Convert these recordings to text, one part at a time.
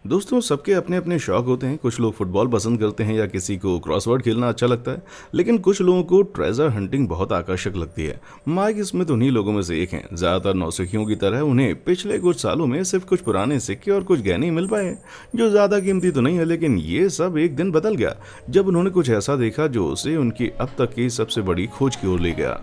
दोस्तों, सबके अपने अपने शौक होते हैं। कुछ लोग फुटबॉल पसंद करते हैं या किसी को क्रॉसवर्ड खेलना अच्छा लगता है, लेकिन कुछ लोगों को ट्रेजर हंटिंग बहुत आकर्षक लगती है। माइक स्मिथ उन्हीं लोगों में से एक हैं। ज़्यादातर नौसिखियों की तरह उन्हें पिछले कुछ सालों में सिर्फ कुछ पुराने सिक्के और कुछ गहने मिल पाए हैं, जो ज़्यादा कीमती तो नहीं है, लेकिन ये सब एक दिन बदल गया जब उन्होंने कुछ ऐसा देखा जो उसे उनकी अब तक की सबसे बड़ी खोज की ओर ले गया।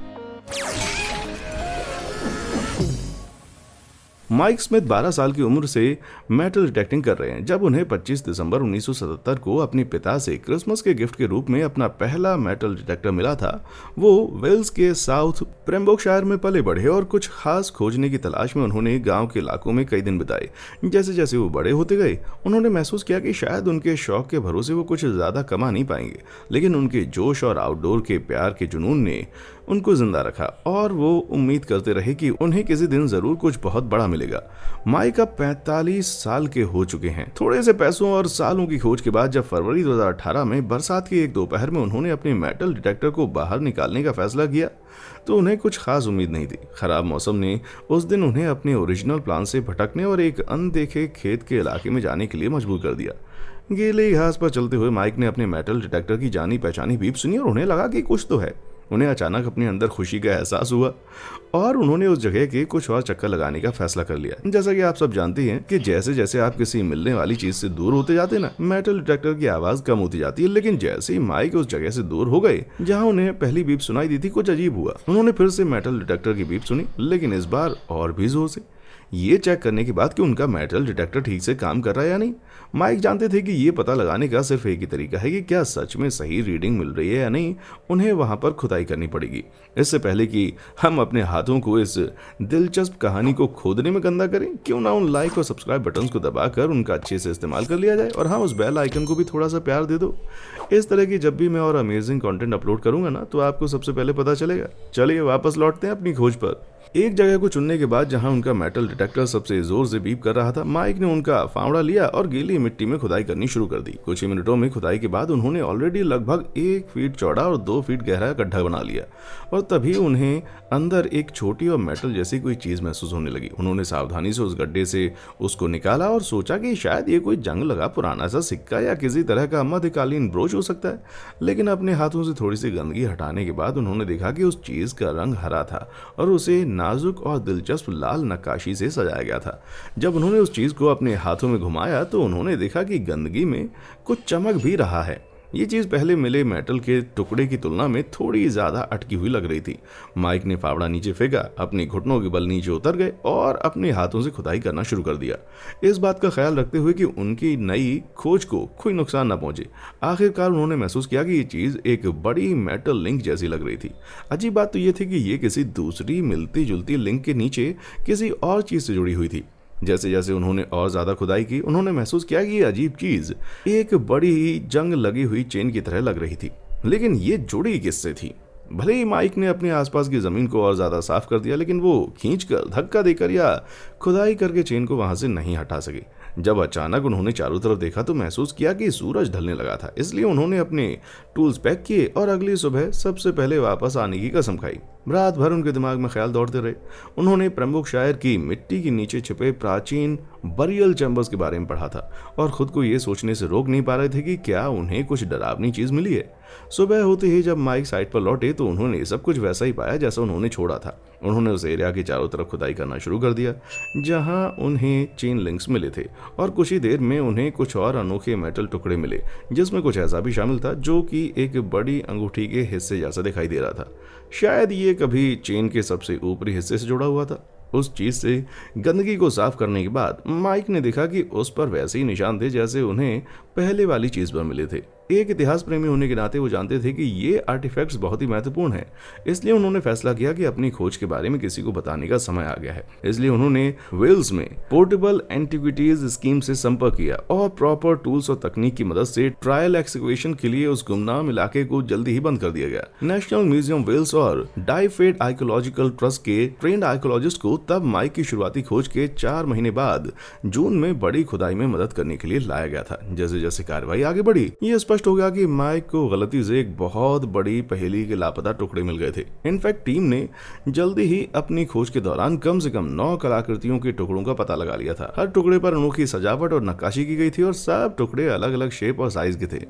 माइक स्मिथ 12 साल की उम्र से मेटल डिटेक्टिंग कर रहे हैं जब उन्हें 25 दिसंबर 1977 को अपने पिता से क्रिसमस के गिफ्ट के रूप में अपना पहला मेटल डिटेक्टर मिला था। वो वेल्स के साउथ प्रेम्बोकशायर में पले बढ़े और कुछ खास खोजने की तलाश में उन्होंने गांव के इलाकों में कई दिन बिताए। जैसे जैसे वो बड़े होते गए, उन्होंने महसूस किया कि शायद उनके शौक के भरोसे वो कुछ ज़्यादा कमा नहीं पाएंगे, लेकिन उनके जोश और आउटडोर के प्यार के जुनून ने उनको जिंदा रखा और वो उम्मीद करते रहे कि उन्हें किसी दिन जरूर कुछ बहुत बड़ा मिलेगा। माइक अब 45 साल के हो चुके हैं। थोड़े से पैसों और सालों की खोज के बाद जब फरवरी 2018 में बरसात की एक दोपहर में उन्होंने अपने मेटल डिटेक्टर को बाहर निकालने का फैसला किया, तो उन्हें कुछ खास उम्मीद नहीं थी। खराब मौसम ने उस दिन उन्हें अपने ओरिजिनल प्लान से भटकने और एक अनदेखे खेत के इलाके में जाने के लिए मजबूर कर दिया। गीले घास पर चलते हुए माइक ने अपने मेटल डिटेक्टर की जानी पहचानी बीप सुनी और उन्हें लगा कि कुछ तो है। उन्हें अचानक अपने अंदर खुशी का एहसास हुआ और उन्होंने उस जगह के कुछ और चक्कर लगाने का फैसला कर लिया। जैसा कि आप सब जानते हैं कि जैसे जैसे आप किसी मिलने वाली चीज से दूर होते जाते हैं ना, मेटल डिटेक्टर की आवाज कम होती जाती है। लेकिन जैसे ही माइक उस जगह से दूर हो गए जहां उन्हें पहली बीप सुनाई दी थी, कुछ अजीब हुआ। उन्होंने फिर से मेटल डिटेक्टर की बीप सुनी, लेकिन इस बार और भी जोर से, ये चेक करने के बाद कि उनका मेटल डिटेक्टर ठीक से काम कर रहा है या नहीं। माइक जानते थे कि ये पता लगाने का सिर्फ एक ही तरीका है कि क्या सच में सही रीडिंग मिल रही है या नहीं। उन्हें वहां पर खुदाई करनी पड़ेगी। इससे पहले कि हम अपने हाथों को इस दिलचस्प कहानी को खोदने में गंदा करें, क्यों ना उन लाइक और सब्सक्राइब बटन्स को दबाकर उनका अच्छे से इस्तेमाल कर लिया जाए। और हाँ, उस बेल आइकन को भी थोड़ा सा प्यार दे दो। इस तरह की जब भी मैं और अमेजिंग कंटेंट अपलोड करूंगा ना, तो आपको सबसे पहले पता चलेगा। चलिए वापस लौटते हैं अपनी खोज पर। एक जगह को चुनने के बाद जहां उनका मेटल डिटेक्टर सबसे जोर से बीप कर रहा था, माइक ने उनका फावड़ा लिया और गीली मिट्टी में खुदाई करनी शुरू कर दी। कुछ ही मिनटों में खुदाई के बाद उन्होंने ऑलरेडी लगभग 1 फीट चौड़ा और 2 फीट गहरा गड्ढा बना लिया और तभी उन्हें अंदर एक छोटी और मेटल जैसी कोई चीज महसूस होने लगी। उन्होंने सावधानी से उस गड्ढे से उसको निकाला और सोचा कि शायद ये कोई जंग लगा पुराना सा सिक्का या किसी तरह का मध्यकालीन ब्रोच हो सकता है। लेकिन अपने हाथों से थोड़ी सी गंदगी हटाने के बाद उन्होंने देखा कि उस चीज का रंग हरा था और उसे नाजुक और दिलचस्प लाल नक्काशी से सजाया गया था। जब उन्होंने उस चीज को अपने हाथों में घुमाया तो उन्होंने देखा कि गंदगी में कुछ चमक भी रहा है। ये चीज पहले मिले मेटल के टुकड़े की तुलना में थोड़ी ज्यादा अटकी हुई लग रही थी। माइक ने फावड़ा नीचे फेंका, अपने घुटनों के बल नीचे उतर गए और अपने हाथों से खुदाई करना शुरू कर दिया, इस बात का ख्याल रखते हुए कि उनकी नई खोज को कोई नुकसान न पहुंचे। आखिरकार उन्होंने महसूस किया कि ये चीज एक बड़ी मेटल लिंक जैसी लग रही थी। अजीब बात तो ये थी कि ये किसी दूसरी मिलती जुलती लिंक के नीचे किसी और चीज से जुड़ी हुई थी। जैसे जैसे उन्होंने और ज्यादा खुदाई की, उन्होंने महसूस किया कि ये अजीब चीज एक बड़ी जंग लगी हुई चेन की तरह लग रही थी। लेकिन ये जुड़ी किससे थी? भले ही माइक ने अपने आसपास की जमीन को और ज्यादा साफ कर दिया, लेकिन वो खींचकर, धक्का देकर या खुदाई करके चेन को वहां से नहीं हटा सके। जब अचानक उन्होंने चारों तरफ देखा तो महसूस किया कि सूरज ढलने लगा था। इसलिए उन्होंने अपने टूल्स पैक किए और अगली सुबह सबसे पहले वापस आने की कसम खाई। रात भर उनके दिमाग में ख्याल दौड़ते रहे। उन्होंने प्रेम्बोकशायर की मिट्टी के नीचे छिपे प्राचीन बरियल चैम्बर्स के बारे में पढ़ा था और खुद को ये सोचने से रोक नहीं पा रहे थे कि क्या उन्हें कुछ डरावनी चीज मिली है। सुबह होते ही जब माइक साइट पर लौटे तो उन्होंने सब कुछ वैसा ही पाया जैसा उन्होंने छोड़ा था। उन्होंने उस एरिया के चारों तरफ खुदाई करना शुरू कर दिया जहां उन्हें चेन लिंक्स मिले थे और कुछ ही देर में उन्हें कुछ और अनोखे मेटल टुकड़े मिले, जिसमें कुछ ऐसा भी शामिल था जो कि एक बड़ी अंगूठी के हिस्से जैसा दिखाई दे रहा था। शायद ये कभी चेन के सबसे ऊपरी हिस्से से जुड़ा हुआ था। उस चीज से गंदगी को साफ करने के बाद माइक ने देखा कि उस पर वैसे ही निशान थे जैसे उन्हें पहले वाली चीज पर मिले थे। एक इतिहास प्रेमी होने के नाते वो जानते थे कि ये आर्टिफैक्ट्स बहुत ही महत्वपूर्ण हैं। इसलिए उन्होंने फैसला किया कि अपनी खोज के बारे में किसी को बताने का समय आ गया है। इसलिए उन्होंने वेल्स में पोर्टेबल एंटीक्विटीज स्कीम से संपर्क किया और प्रॉपर टूल्स और तकनीक की मदद से ट्रायल एक्सकवेशन के लिए उस गुमनाम इलाके को जल्दी ही बंद कर दिया गया। नेशनल म्यूजियम वेल्स और डाइफेड आर्कियोलॉजिकल ट्रस्ट के ट्रेंड आर्कियोलॉजिस्ट को तब माइक की शुरुआती खोज के 4 महीने बाद जून में बड़ी खुदाई में मदद करने के लिए लाया गया था। जैसे जैसे कार्रवाई आगे बढ़ी, ये स्पष्ट स्पष्ट हो गया कि माइक को गलती से एक बहुत बड़ी पहेली के लापता टुकड़े मिल गए थे। इनफैक्ट टीम ने जल्दी ही अपनी खोज के दौरान कम से कम 9 कलाकृतियों के टुकड़ों का पता लगा लिया था। हर टुकड़े पर अनोखी सजावट और नक्काशी की गई थी और सब टुकड़े अलग अलग शेप और साइज के थे।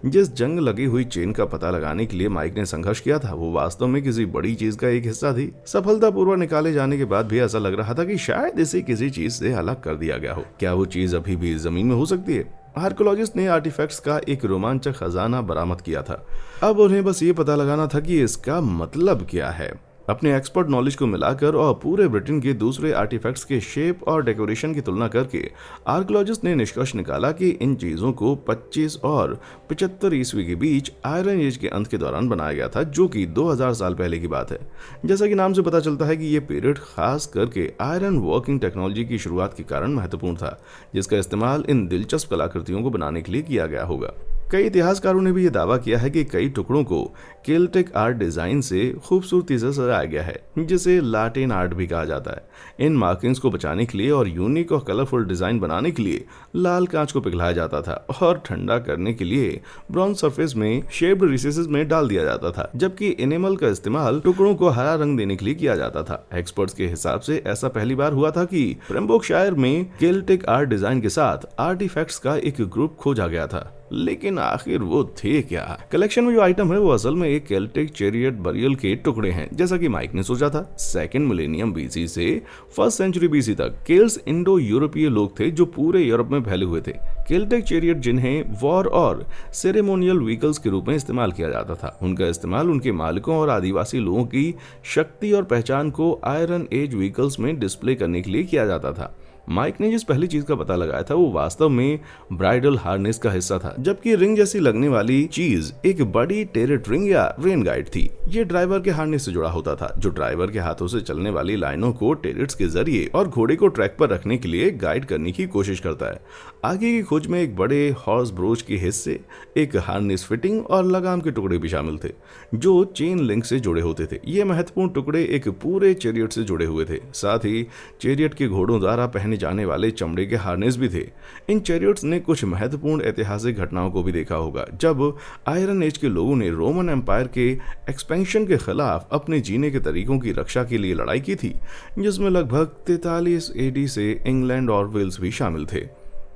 जिस जंग लगी हुई चेन का पता लगाने के लिए माइक ने संघर्ष किया था, वो वास्तव में किसी बड़ी चीज का एक हिस्सा थी। सफलतापूर्वक निकाले जाने के बाद भी ऐसा लग रहा था कि शायद इसे किसी चीज से अलग कर दिया गया हो। क्या वो चीज अभी भी जमीन में हो सकती है? आर्कियोलॉजिस्ट ने आर्टिफैक्ट्स का एक रोमांचक खजाना बरामद किया था। अब उन्हें बस ये पता लगाना था कि इसका मतलब क्या है। अपने एक्सपर्ट नॉलेज को मिलाकर और पूरे ब्रिटेन के दूसरे आर्टिफैक्ट्स के शेप और डेकोरेशन की तुलना करके आर्कियोलॉजिस्ट ने निष्कर्ष निकाला कि इन चीज़ों को 25 और 75 ईस्वी के बीच आयरन एज के अंत के दौरान बनाया गया था, जो कि 2000 साल पहले की बात है। जैसा कि नाम से पता चलता है कि ये पीरियड खास करके आयरन वर्किंग टेक्नोलॉजी की शुरुआत के कारण महत्वपूर्ण था, जिसका इस्तेमाल इन दिलचस्प कलाकृतियों को बनाने के लिए किया गया होगा। कई इतिहासकारों ने भी यह दावा किया है कि कई टुकड़ों को केल्टिक आर्ट डिजाइन से खूबसूरती से सजाया गया है, जिसे लाटिन आर्ट भी कहा जाता है। इन मार्किंग्स को बचाने के लिए और यूनिक और कलरफुल डिजाइन बनाने के लिए लाल कांच को पिघलाया जाता था और ठंडा करने के लिए ब्रॉन्ज सरफेस में शेप्ड रिसेसेस में डाल दिया जाता था, जबकि एनिमल का इस्तेमाल टुकड़ों को हरा रंग देने के लिए किया जाता था। एक्सपर्ट्स के हिसाब से ऐसा पहली बार हुआ था कि पेम्बर्कशायर में केल्टिक आर्ट डिजाइन के साथ आर्टिफैक्ट्स का एक ग्रुप खोजा गया था। लेकिन आखिर वो थे क्या? कलेक्शन में जो आइटम है वो असल में एक केल्टिक चैरियट बरियल के टुकड़े हैं, जैसा कि माइक ने सोचा था। सेकंड मिलेनियम बीसी से फर्स्ट सेंचुरी बीसी तक केल्ट्स इंडो यूरोपीय लोग थे जो पूरे यूरोप में फैले हुए थे। केल्टिक चैरियट जिन्हें वॉर और सेरेमोनियल व्हीकल्स के रूप में इस्तेमाल किया जाता था, उनका इस्तेमाल उनके मालिकों और आदिवासी लोगों की शक्ति और पहचान को आयरन एज व्हीकल्स में डिस्प्ले करने के लिए किया जाता था। माइक ने जिस पहली चीज का पता लगाया था वो वास्तव में ब्राइडल हार्नेस का हिस्सा था, जबकि रिंग जैसी लगने वाली चीज एक बड़ी टेरेट रिंग या रेन गाइड थी। ये ड्राइवर के हार्नेस से जुड़ा होता था, जो ड्राइवर के हाथों से चलने वाली लाइनों को टेरेट्स के जरिए और घोड़े को ट्रैक पर रखने के लिए गाइड करने की कोशिश करता है। आगे की खोज में एक बड़े हॉर्स ब्रोच के हिस्से, एक हार्नेस फिटिंग और लगाम के टुकड़े भी शामिल थे, जो चेन लिंक से जुड़े होते थे। ये महत्वपूर्ण टुकड़े एक पूरे चैरियट से जुड़े हुए थे। साथ ही चैरियट के घोड़ों द्वारा पहने जाने वाले चमड़े के हार्नेस भी थे। इन चैरियट्स ने कुछ महत्वपूर्ण ऐतिहासिक घटनाओं को भी देखा होगा, जब आयरन एज के लोगों ने रोमन एम्पायर के एक्सपेंशन के खिलाफ अपने जीने के तरीकों की रक्षा के लिए लड़ाई की थी, जिसमें लगभग 43 एडी से इंग्लैंड और वेल्स भी शामिल थे।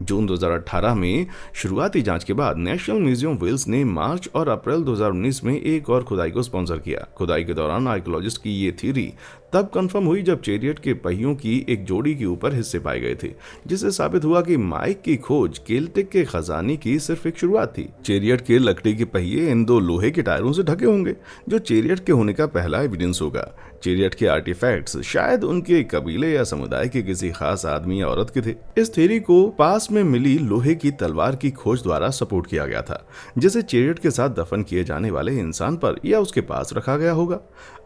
जून 2018 में शुरुआती जांच के बाद नेशनल म्यूजियम वेल्स ने मार्च और अप्रैल 2019 में एक और खुदाई को स्पॉन्सर किया। खुदाई के दौरान आर्कियोलॉजिस्ट की ये थ्योरी तब कंफर्म हुई जब चैरियट के पहियों की एक जोड़ी के ऊपर हिस्से पाए गए थे, जिससे साबित हुआ कि माइक की खोज केल्टिक के खजाने की सिर्फ एक शुरुआत थी। चैरियट के लकड़ी के पहिए इन 2 लोहे के टायरों से ढके होंगे, जो चैरियट के होने का पहला एविडेंस होगा। चैरियट के आर्टिफैक्ट्स शायद उनके कबीले या समुदाय के किसी खास आदमी या औरत के थे। इस थ्योरी को पास में मिली लोहे की तलवार की खोज द्वारा सपोर्ट किया गया था, जिसे चैरियट के साथ दफन किए जाने वाले इंसान पर या उसके पास रखा गया होगा।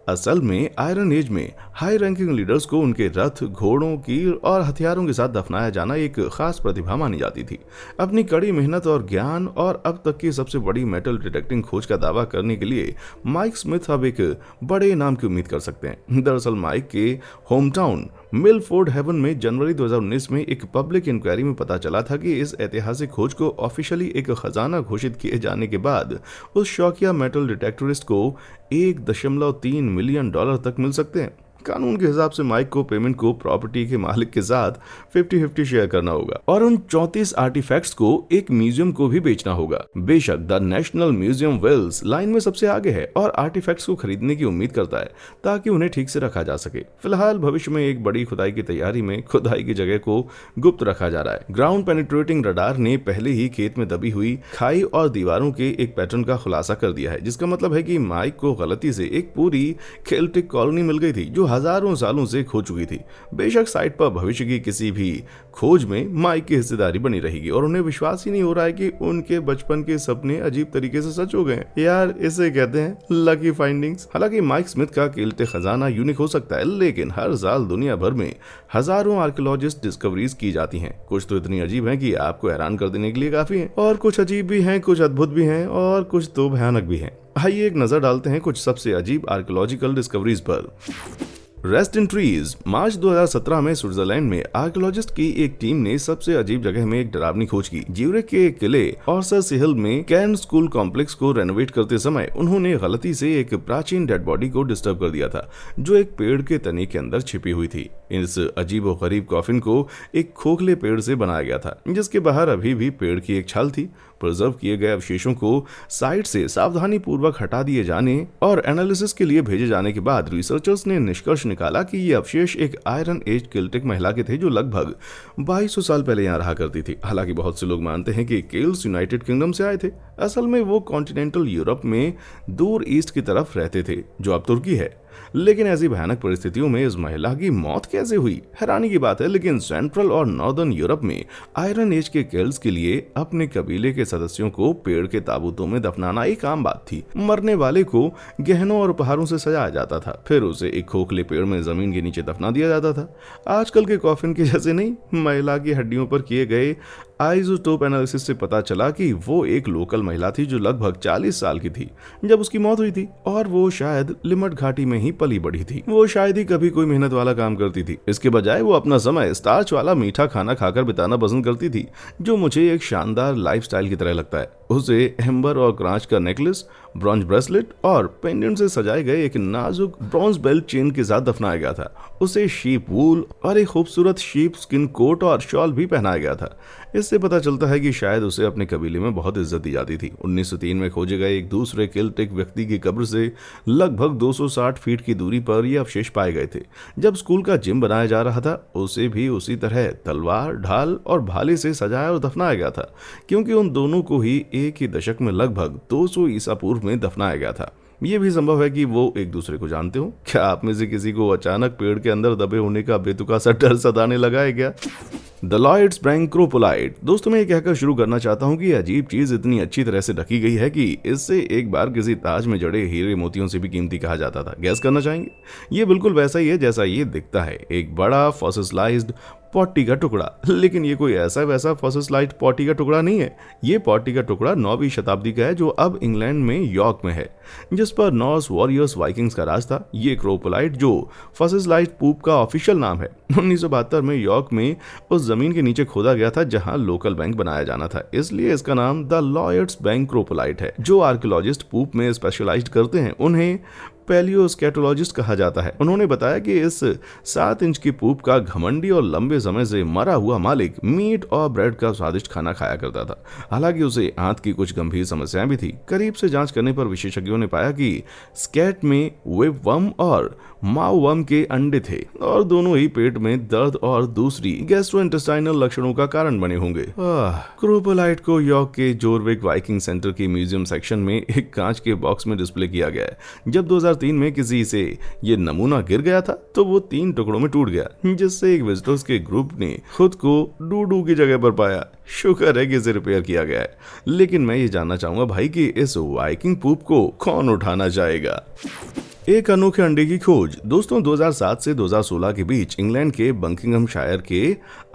असल में आयरन एज में हाई रैंकिंग लीडर्स को उनके रथ, घोड़ों, कील और हथियारों के साथ दफनाया जाना एक खास प्रतिभा मानी जाती थी। अपनी कड़ी मेहनत और ज्ञान और अब तक की सबसे बड़ी मेटल डिटेक्टिंग खोज का दावा करने के लिए माइक स्मिथ अब एक बड़े नाम की उम्मीद कर सकते हैं। दरअसल माइक के होम टाउन मिलफोर्ड हेवन में जनवरी 2019 में एक पब्लिक इंक्वायरी में पता चला था कि इस ऐतिहासिक खोज को ऑफिशियली एक खजाना घोषित किए जाने के बाद उस शौकिया मेटल डिटेक्टरिस्ट को $1.3 मिलियन तक मिल सकते हैं। कानून के हिसाब से माइक को पेमेंट को प्रॉपर्टी के मालिक के साथ 50-50 शेयर करना होगा और उन 34 आर्टिफैक्ट्स को एक म्यूजियम को भी बेचना होगा। बेशक the National Museum Wales line में सबसे आगे है और आर्टिफैक्ट्स को खरीदने की उम्मीद करता है ताकि उन्हें ठीक से रखा जा सके। फिलहाल भविष्य में एक बड़ी खुदाई की तैयारी में खुदाई की जगह को गुप्त रखा जा रहा है। ग्राउंड पेनिट्रेटिंग रडार ने पहले ही खेत में दबी हुई खाई और दीवारों के एक पैटर्न का खुलासा कर दिया है, जिसका मतलब है कि माइक को गलती से एक पूरी केल्टिक कॉलोनी मिल गई थी जो हजारों सालों से खो चुकी थी। बेशक साइट पर भविष्य की किसी भी खोज में माइक की हिस्सेदारी बनी रहेगी और उन्हें विश्वास ही नहीं हो रहा है कि उनके बचपन के सपने अजीब तरीके से सच हो गए। यार, इसे कहते हैं लकी फाइंडिंग्स। हालांकि माइक स्मिथ का केल्टिक खजाना यूनिक हो सकता है, लेकिन हर साल दुनिया भर में हजारों आर्कियोलॉजिस्ट डिस्कवरीज की जाती हैं। कुछ तो इतनी अजीब हैं कि आपको हैरान कर देने के लिए काफी हैं, और कुछ अजीब भी हैं, कुछ अद्भुत भी हैं, और कुछ तो भयानक भी हैं। आइए एक नजर डालते हैं कुछ सबसे अजीब आर्कियोलॉजिकल डिस्कवरीज पर। Rest in trees. मार्च 2017 में स्विट्जरलैंड में आर्कियोलॉजिस्ट की एक टीम ने सबसे अजीब जगह में एक डरावनी खोज की। ज्यूरिख के एक किले ऑर्सस हिल में कैर्न स्कूल कॉम्प्लेक्स को रेनोवेट करते समय उन्होंने गलती से एक प्राचीन डेड बॉडी को डिस्टर्ब कर दिया था जो एक पेड़ के तने के अंदर छिपी हुई थी। इस अजीब व गरीब कॉफिन को एक खोखले पेड़ से बनाया गया था जिसके बाहर अभी भी पेड़ की एक छाल थी। प्रिजर्व किए गए अवशेषों को साइट से सावधानी पूर्वक हटा दिए जाने और एनालिसिस के लिए भेजे जाने के बाद रिसर्चर्स ने निष्कर्ष निकाला कि ये अवशेष एक आयरन एज केल्टिक महिला के थे जो लगभग 2200 साल पहले यहाँ रहा करती थी। हालांकि बहुत से लोग मानते हैं कि केल्स यूनाइटेड किंगडम से आए थे। असल में वो कॉन्टिनेंटल यूरोप में दूर ईस्ट की तरफ रहते थे जो अब तुर्की है। लेकिन ऐसी भयानक परिस्थितियों में इस महिला की मौत कैसे हुई, हैरानी की बात है। लेकिन सेंट्रल और नॉर्दर्न यूरोप में आयरन एज के केल्ट्स के लिए अपने कबीले के सदस्यों को पेड़ के ताबूतों में दफनाना एक आम बात थी। मरने वाले को गहनों और उपहारों से सजाया जाता था, फिर उसे एक खोखले पेड़ में जमीन के नीचे दफना दिया जाता था। आजकल के कॉफिन के जैसे नहीं। महिला की हड्डियों पर किए गए आइसोटोप एनालिसिस से पता चला कि वो एक लोकल महिला थी जो लगभग 40 साल की थी जब उसकी मौत हुई थी और वो शायद लिमट घाटी में ही पली बढ़ी थी। वो शायद ही कभी कोई मेहनत वाला काम करती थी। इसके बजाय वो अपना समय स्टार्च वाला मीठा खाना खाकर बिताना पसंद करती थी जो मुझे एक शानदार लाइफस्टाइल की तरह लगता है। उसे एम्बर और क्रांच का नेकलेस, ब्रॉन्ज ब्रेसलेट और पेंडेंट से सजाए गए एक नाजुक ब्रॉन्ज बेल्ट चेन के साथ दफनाया गया था। उसे शीप वूल और एक खूबसूरत शीप स्किन कोट और शॉल भी पहनाया गया था। इससे पता चलता है कि शायद उसे अपने कबीले में बहुत इज्जत दी जाती थी। 1903 में खोजे गए एक दूसरे केल्टिक व्यक्ति की कब्र से लगभग 260 फीट की दूरी पर ये अवशेष पाए गए थे। जब स्कूल का जिम बनाया जा रहा था उसे भी उसी तरह तलवार, ढाल और भाले से सजाया और दफनाया गया था क्योंकि उन दोनों को ही एक ही दशक में लगभग 200 ईसा पूर्व में दफनाया गया था। ये भी संभव है कि वो एक दूसरे को जानते हो। क्या आप में से किसी को अचानक पेड़ के अंदर दबे होने का बेतुका सा डर सताने लगा है क्या? द लॉयड्स बैंक्रोपोलाइट। दोस्तों मैं ये कहकर शुरू करना चाहता हूँ कि अजीब चीज इतनी अच्छी तरह से ढकी गई है कि इससे एक बार किसी ताज में जड़े हीरे मोतियों से भी कीमती कहा जाता था। गैस करना चाहेंगे? ये बिल्कुल वैसा ही है जैसा ये दिखता है, एक बड़ा फॉसिलाइज्ड पॉटी का टुकड़ा। लेकिन ये कोई ऐसा वैसा फॉसिलाइज्ड पॉटी का टुकड़ा नहीं है। ये पॉटी का टुकड़ा 9वीं शताब्दी का है जो अब इंग्लैंड में यॉर्क में है, जिस पर नॉर्स वॉरियर्स वाइकिंग्स का राज था। ये क्रोपोलाइट जो फॉसिलाइज्ड पूप का ऑफिशियल नाम है 1972 में यॉर्क में उस जमीन के नीचे खोदा गया था जहां लोकल बैंक बनाया जाना था, इसलिए इसका नाम द लॉयड्स बैंक्रोपोलाइट है। जो आर्कियोलॉजिस्ट पूप में स्पेशलाइज्ड करते हैं उन्हें पैलियोस्केटोलॉजिस्ट कहा जाता है। उन्होंने बताया कि इस 7 इंच की पूप का घमंडी और लंबे समय से मरा हुआ मालिक मीट और ब्रेड का स्वादिष्ट खाना खाया करता था। हालांकि उसे आंत की कुछ गंभीर समस्याएं भी थी। करीब से जांच करने पर विशेषज्ञों ने पाया कि स्कैट में वेबवर्म और माओवर्म के अंडे थे और दोनों ही पेट में दर्द और दूसरी गैस्ट्रोइंटेस्टाइनल लक्षणों का कारण बने होंगे। क्रोपोलाइट को यॉर्क के जोरविक वाइकिंग सेंटर के म्यूजियम सेक्शन में एक कांच के बॉक्स में डिस्प्ले किया गया है। जब 2003 में किसी से ये नमूना गिर गया था तो वो 3 टुकड़ों में टूट गया, जिससे एक विजिटर्स के ग्रुप ने खुद को डूडू की जगह पर पाया। शुक्र है कि इसे रिपेयर किया गया है। लेकिन मैं ये जानना चाहूंगा भाई कि इस वाइकिंग पूप को कौन उठाना चाहेगा? एक अनोखे अंडे की खोज। दोस्तों 2007 से 2016 के बीच इंग्लैंड के बकिंघमशायर के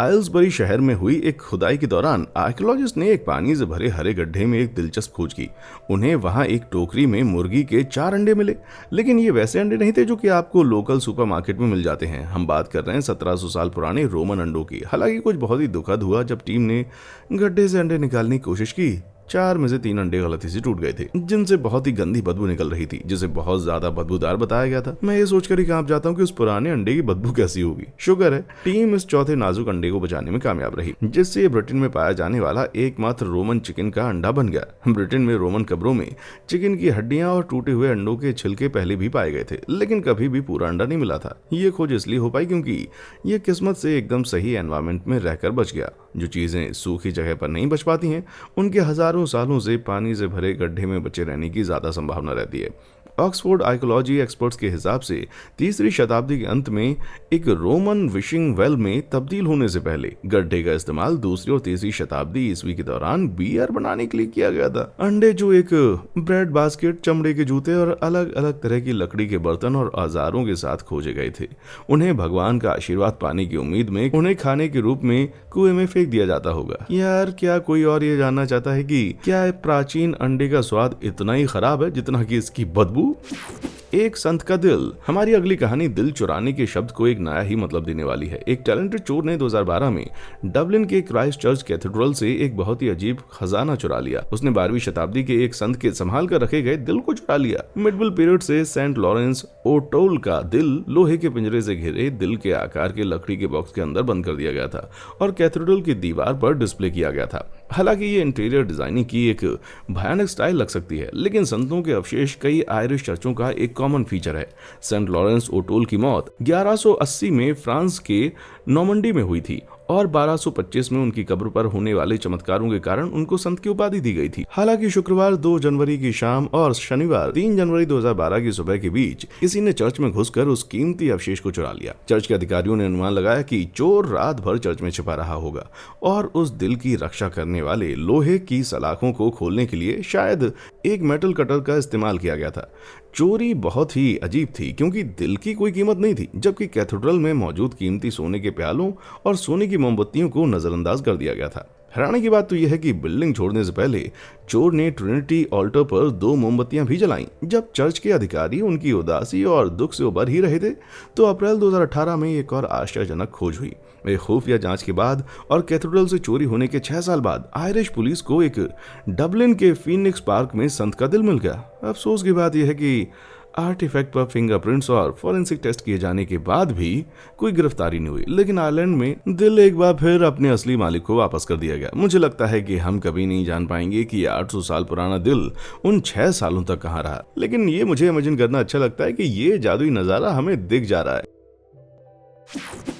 आइल्सबरी शहर में हुई एक खुदाई के दौरान आर्कियोलॉजिस्ट ने एक पानी से भरे हरे गड्ढे में एक दिलचस्प खोज की। उन्हें वहां एक टोकरी में मुर्गी के 4 अंडे मिले, लेकिन ये वैसे अंडे नहीं थे जो कि आपको लोकल सुपरमार्केट में मिल जाते हैं। हम बात कर रहे हैं 1700 साल पुराने रोमन अंडों की। हालांकि कुछ बहुत ही दुखद हुआ जब टीम ने गड्ढे से अंडे निकालने की कोशिश की। 4 में से 3 अंडे गलती से टूट गए थे, जिनसे बहुत ही गंदी बदबू निकल रही थी, जिसे बहुत ज्यादा बदबूदार बताया गया था। मैं ये सोचकर ही कांप जाता हूँ कि उस पुराने अंडे की बदबू कैसी होगी। शुक्र है टीम इस चौथे नाजुक अंडे को बचाने में कामयाब रही, जिससे ये ब्रिटेन में पाया जाने वाला एकमात्र रोमन चिकन का अंडा बन गया। ब्रिटेन में रोमन कब्रों में चिकन की हड्डियां और टूटे हुए अंडों के छिलके पहले भी पाए गए थे, लेकिन कभी भी पूरा अंडा नहीं मिला था। ये खोज इसलिए हो पाई क्योंकि ये किस्मत से एकदम सही एनवायरमेंट में रहकर बच गया। जो चीजें सूखी जगह पर नहीं बच पाती हैं उनके हजारों सालों से पानी से भरे गड्ढे में बचे रहने की ज्यादा संभावना रहती है। ऑक्सफोर्ड आर्कियोलॉजी एक्सपर्ट्स के हिसाब से 3वीं शताब्दी के अंत में एक रोमन विशिंग वेल में तब्दील होने से पहले गड्ढे का इस्तेमाल 2री और 3री शताब्दी ईस्वी के दौरान बियर बनाने के लिए किया गया था। अंडे जो एक ब्रेड बास्केट, चमड़े के जूते और अलग अलग तरह की लकड़ी के बर्तन और औजारों के साथ खोजे गए थे। उन्हें भगवान का आशीर्वाद पाने की उम्मीद में उन्हें खाने के रूप में कुएं में फेंक दिया जाता होगा। यार क्या कोई और ये जानना चाहता है कि क्या प्राचीन अंडे का स्वाद इतना ही खराब है जितना कि इसकी बदबू? एक संत का दिल। हमारी अगली कहानी दिल चुराने के शब्द को एक नया ही मतलब देने वाली है। एक टैलेंटेड चोर ने 2012 में डबलिन के क्राइस्ट चर्च कैथेड्रल से एक बहुत ही अजीब खजाना चुरा लिया। उसने 12वीं शताब्दी के एक संत के संभाल कर रखे गए दिल को चुरा लिया। मिडविल पीरियड से सेंट लॉरेंस ओटोल का दिल लोहे के पिंजरे से घिरे दिल के आकार के लकड़ी के बॉक्स के अंदर बंद कर दिया गया था और कैथेड्रल की दीवार पर डिस्प्ले किया गया था। हालांकि ये इंटीरियर डिजाइनिंग की एक भयानक स्टाइल लग सकती है, लेकिन संतों के अवशेष कई आयरिश चर्चों का एक कॉमन फीचर है। सेंट लॉरेंस ओटोल की मौत 1180 में फ्रांस के नॉर्मंडी में हुई थी और 1225 में उनकी कब्र पर होने वाले चमत्कारों के कारण उनको संत की उपाधि दी गई थी। हालांकि शुक्रवार 2 जनवरी की शाम और शनिवार 3 जनवरी 2012 की सुबह के बीच किसी ने चर्च में घुसकर उस कीमती अवशेष को चुरा लिया। चर्च के अधिकारियों ने अनुमान लगाया कि चोर रात भर चर्च में छिपा रहा होगा और उस दिल की रक्षा करने वाले लोहे की सलाखों को खोलने के लिए शायद एक मेटल कटर का इस्तेमाल किया गया था। चोरी बहुत ही अजीब थी क्योंकि दिल की कोई कीमत नहीं थी, जबकि कैथेड्रल में मौजूद कीमती सोने के प्यालों और सोने की मोमबत्तियों को नजरअंदाज कर दिया गया था। हैरानी की बात तो यह है कि बिल्डिंग छोड़ने से पहले चोर ने ट्रिनिटी ऑल्टर पर 2 मोमबत्तियां भी जलाईं। जब चर्च के अधिकारी उनकी उदासी और दुख से उबर ही रहे थे तो अप्रैल 2018 में एक और आश्चर्यजनक खोज हुई। एक खुफिया जांच के बाद और कैथेड्रल से चोरी होने के 6 साल बाद आयरिश पुलिस को एक डबलिन के फीनिक्स पार्क में संत का दिल मिल गया। अफसोस की बात यह है कि आर्टिफैक्ट पर फिंगरप्रिंट्स और फॉरेंसिक टेस्ट किए जाने के बाद भी कोई गिरफ्तारी नहीं हुई, लेकिन आयरलैंड में दिल एक बार फिर अपने असली मालिक को वापस कर दिया गया। मुझे लगता है कि हम कभी नहीं जान पाएंगे कि 800 साल पुराना दिल उन 6 सालों तक कहाँ रहा, लेकिन ये मुझे इमेजिन करना अच्छा लगता है कि ये जादुई नजारा हमें दिख जा रहा है।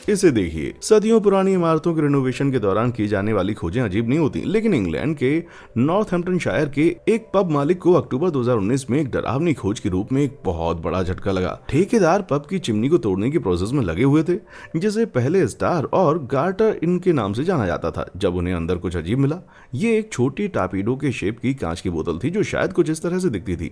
इसे देखिए, सदियों पुरानी इमारतों के रिनोवेशन के दौरान की जाने वाली खोजें अजीब नहीं होती, लेकिन इंग्लैंड के नॉर्थहैम्पटनशायर के एक पब मालिक को अक्टूबर 2019 में एक डरावनी खोज के रूप में एक बहुत बड़ा झटका लगा। ठेकेदार पब की चिमनी को तोड़ने की प्रोसेस में लगे हुए थे, जिसे पहले स्टार और गार्टर इन के नाम से जाना जाता था। जब उन्हें अंदर कुछ अजीब मिला, ये एक छोटी टापीडो के शेप की कांच की बोतल थी जो शायद कुछ इस तरह से दिखती थी।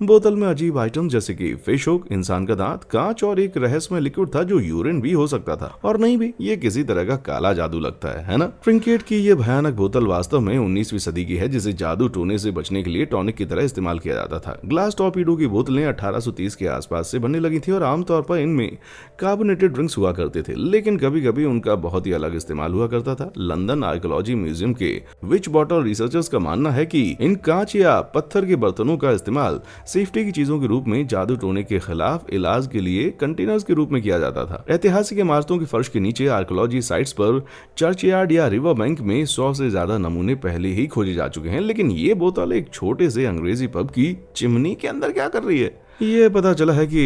बोतल में अजीब आइटम जैसे कि फिश हुक, इंसान का दांत, कांच और एक रहस्यमय लिक्विड था जो यूरिन भी हो सकता था। और नहीं भी, ये किसी तरह का काला जादू लगता है ना। ट्रिंकेट की ये भयानक बोतल वास्तव में 19वीं सदी की है, जिसे जादू टोने से बचने के लिए टॉनिक की तरह इस्तेमाल किया जाता था। ग्लास टॉर्पीडो की बोतलें 1830 के आसपास से बनने लगी थी और आमतौर पर इनमें कार्बोनेटेड ड्रिंक्स हुआ करते थे, लेकिन कभी कभी उनका बहुत ही अलग इस्तेमाल हुआ करता था। लंदन आर्कियोलॉजी म्यूजियम के विच बॉटल रिसर्चर्स का मानना है कि इन कांच या पत्थर के बर्तनों का इस्तेमाल सेफ्टी की चीजों के रूप में जादू टोने के खिलाफ इलाज के लिए कंटेनर्स के रूप में किया जाता था। ऐतिहासिक इमारतों के फर्श के नीचे आर्कियोलॉजी साइट्स पर चर्चयार्ड या रिवर बैंक में 100 से ज्यादा नमूने पहले ही खोजे जा चुके हैं, लेकिन ये बोतल एक छोटे से अंग्रेजी पब की चिमनी के अंदर क्या कर रही है? ये पता चला है कि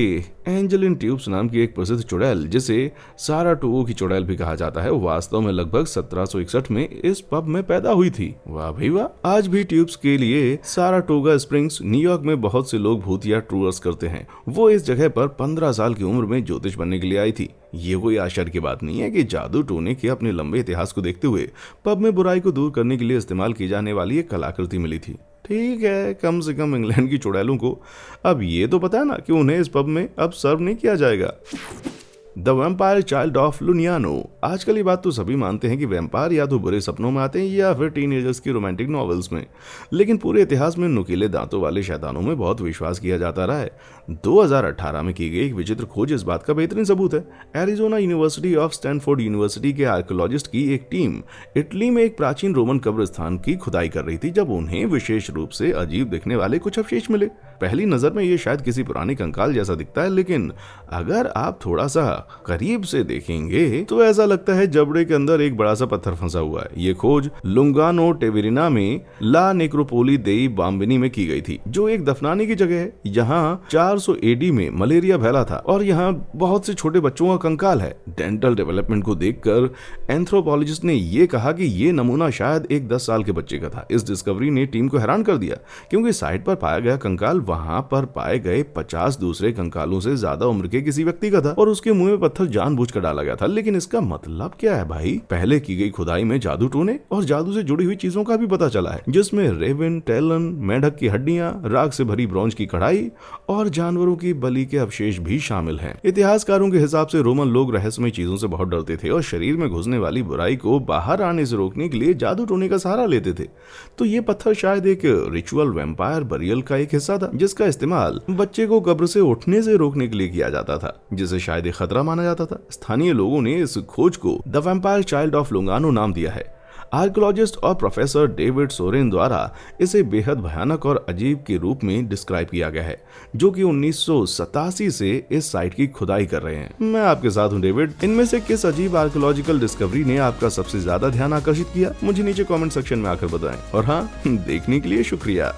एंजेलिन ट्यूब्स नाम की एक प्रसिद्ध चुड़ैल, जिसे साराटोगो की चुड़ैल भी कहा जाता है, वास्तव में लगभग 1761 में इस पब में पैदा हुई थी। वाह भाई वाह। आज भी ट्यूब्स के लिए साराटोगा स्प्रिंग्स, न्यूयॉर्क में बहुत से लोग भूतिया टूर्स करते हैं। वो इस जगह पर 15 साल की उम्र में ज्योतिष बनने के लिए आई थी। ये कोई आश्चर्य की बात नहीं है कि जादू टोने के अपने लंबे इतिहास को देखते हुए पब में बुराई को दूर करने के लिए इस्तेमाल की जाने वाली एक कलाकृति मिली थी। ठीक है, कम से कम इंग्लैंड की चुड़ैलों को अब ये तो पता है ना कि उन्हें इस पब में अब सर्व नहीं किया जाएगा। द वैम्पायर चाइल्ड ऑफ लुनियानो। आजकल ये बात तो सभी मानते हैं कि वैम्पायर या तो बुरे सपनों में आते हैं या फिर टीनेजर्स की रोमांटिक नॉवेल्स में, लेकिन पूरे इतिहास में नुकीले दांतों वाले शैतानों में बहुत विश्वास किया जाता रहा है। 2018 में की गई एक विचित्र खोज इस बात का बेहतरीन सबूत है। Arizona university of Stanford university के आर्कियोलॉजिस्ट की एक टीम इटली में एक प्राचीन रोमन कब्रिस्तान की खुदाई कर रही थी, जब उन्हें विशेष रूप से अजीब दिखने वाले कुछ अवशेष मिले। पहली नजर में ये शायद किसी पुराने कंकाल जैसा दिखता है, लेकिन अगर आप थोड़ा सा करीब से देखेंगे तो ऐसा लगता है जबड़े के अंदर एक बड़ा सा पत्थर फंसा हुआ है। ये खोज लुंगानो टेवेरिना में ला नेक्रोपोली देई बाम्बिनी में की गई थी, जो एक दफनाने की जगह है। यहाँ 400 एडी में मलेरिया फैला था और यहाँ बहुत से छोटे बच्चों का कंकाल है। डेंटल डेवलपमेंट को देखकर एंथ्रोपोलॉजिस्ट ने ये कहा कि ये नमूना शायद एक 10 साल के बच्चे का था। इस डिस्कवरी ने टीम को हैरान कर दिया, क्योंकि साइट पर पाया गया कंकाल वहां पर पाए गए 50 दूसरे कंकालों से ज्यादा उम्र के किसी व्यक्ति का था और उसके मुंह में पत्थर जानबूझकर डाला गया था। लेकिन इसका मतलब क्या है भाई? पहले की गई खुदाई में जादू टोने और जादू से जुड़ी हुई चीजों का भी पता चला है, जिसमें रेवन, टैलन, मेंढक की हड्डियां, राख से भरी ब्रॉन्ज की कढ़ाई और जानवरों की बलि के अवशेष भी शामिल हैं। इतिहासकारों के हिसाब से रोमन लोग रहस्यमय चीजों से बहुत डरते थे और शरीर में घुसने वाली बुराई को बाहर आने से रोकने के लिए जादू टोने का सहारा लेते थे। तो ये पत्थर शायद एक रिचुअल वैम्पायर बरियल का एक हिस्सा था, जिसका इस्तेमाल बच्चे को कब्र से उठने से रोकने के लिए किया जाता था, जिसे शायद एक खतरा माना जाता था। स्थानीय लोगों ने इस खोज को द वैम्पायर चाइल्ड ऑफ लोंगानो नाम दिया है। आर्कियोलॉजिस्ट और प्रोफेसर डेविड सोरेन द्वारा इसे बेहद भयानक और अजीब के रूप में डिस्क्राइब किया गया है, जो कि 1987 से इस साइट की खुदाई कर रहे हैं। मैं आपके साथ हूं डेविड। इनमें से किस अजीब आर्कियोलॉजिकल डिस्कवरी ने आपका सबसे ज्यादा ध्यान आकर्षित किया, मुझे नीचे कमेंट सेक्शन में आकर बताएं। और हाँ, देखने के लिए शुक्रिया।